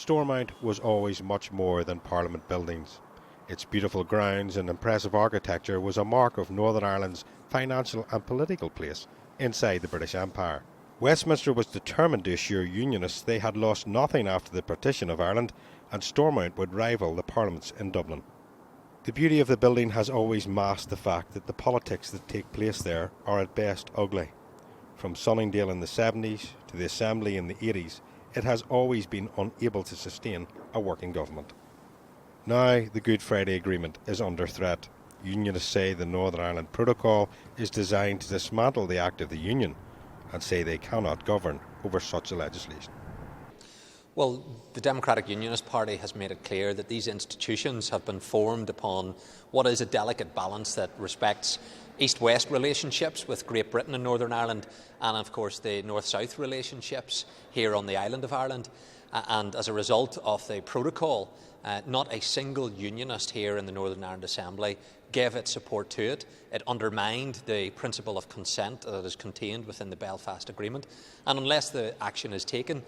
Stormont was always much more than Parliament buildings. Its beautiful grounds and impressive architecture was a mark of Northern Ireland's financial and political place inside the British Empire. Westminster was determined to assure Unionists they had lost nothing after the partition of Ireland, and Stormont would rival the Parliaments in Dublin. The beauty of the building has always masked the fact that the politics that take place there are at best ugly. From Sunningdale in the 70s to the Assembly in the 80s, it has always been unable to sustain a working government. Now the Good Friday Agreement is under threat. Unionists say the Northern Ireland Protocol is designed to dismantle the Act of the Union and say they cannot govern over such a legislation. Well, the Democratic Unionist Party has made it clear that these institutions have been formed upon what is a delicate balance that respects East-West relationships with Great Britain and Northern Ireland, and of course the North-South relationships here on the island of Ireland. And as a result of the protocol, not a single unionist here in the Northern Ireland Assembly gave its support to it. It undermined the principle of consent that is contained within the Belfast Agreement. And unless the action is taken,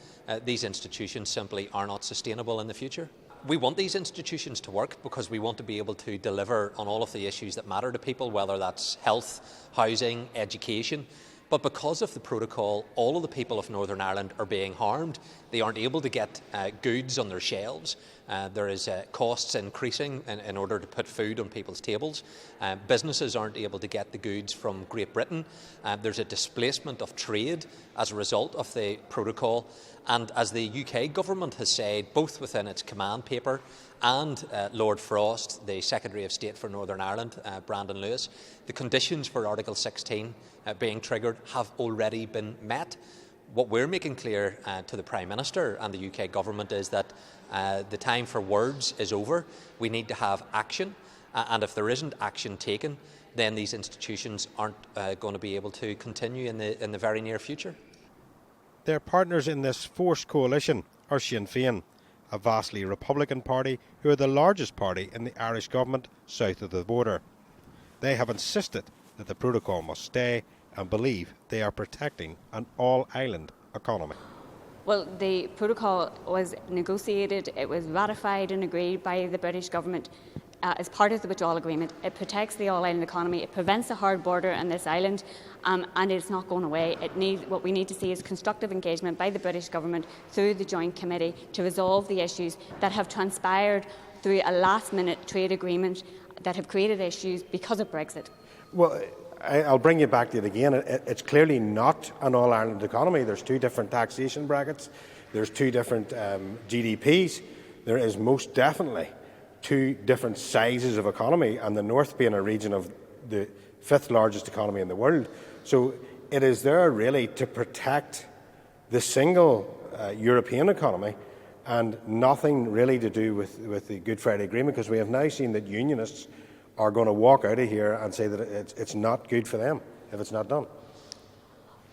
these institutions simply are not sustainable in the future. We want these institutions to work because we want to be able to deliver on all of the issues that matter to people, whether that's health, housing, education. But because of the protocol, all of the people of Northern Ireland are being harmed. They aren't able to get goods on their shelves. There is costs increasing in order to put food on people's tables. Businesses aren't able to get the goods from Great Britain. There's a displacement of trade as a result of the protocol. And as the UK government has said, both within its command paper and Lord Frost, the Secretary of State for Northern Ireland, Brandon Lewis, the conditions for Article 16 being triggered have already been met. What we're making clear to the Prime Minister and the UK government is that the time for words is over. We need to have action, and if there isn't action taken, then these institutions aren't going to be able to continue in the very near future. Their partners in this forced coalition are Sinn Fein, a vastly Republican party who are the largest party in the Irish government south of the border. They have insisted that the protocol must stay and believe they are protecting an all-island economy. Well, the protocol was negotiated, it was ratified and agreed by the British government as part of the withdrawal agreement. It protects the all-island economy, it prevents a hard border on this island, and it's not going away. What we need to see is constructive engagement by the British government through the Joint Committee to resolve the issues that have transpired through a last-minute trade agreement that have created issues because of Brexit. Well, I'll bring you back to it again. It's clearly not an all-Ireland economy. There's two different taxation brackets. There's two different GDPs. There is most definitely two different sizes of economy, and the North being a region of the fifth largest economy in the world. So it is there really to protect the single European economy and nothing really to do with the Good Friday Agreement, because we have now seen that unionists are going to walk out of here and say that it's not good for them if it's not done.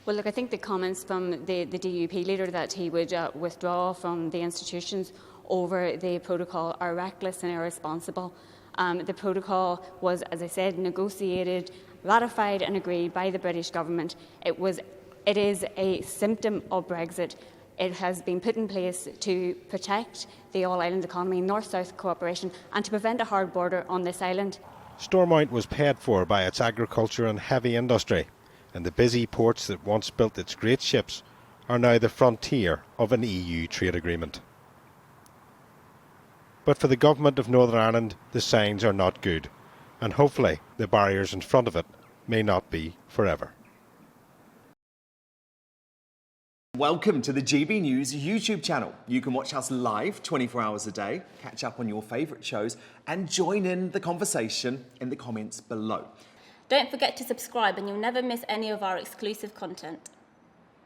Well, look, I think the comments from the DUP leader that he would withdraw from the institutions over the protocol are reckless and irresponsible. The protocol was, as I said, negotiated, ratified and agreed by the British government. It is a symptom of Brexit. It has been put in place to protect the all-island economy, north-south cooperation, and to prevent a hard border on this island. Stormont was paid for by its agriculture and heavy industry, and the busy ports that once built its great ships are now the frontier of an EU trade agreement. But for the government of Northern Ireland, the signs are not good, and hopefully the barriers in front of it may not be forever. Welcome to the GB News YouTube channel. You can watch us live 24 hours a day, catch up on your favourite shows, and join in the conversation in the comments below. Don't forget to subscribe and you'll never miss any of our exclusive content.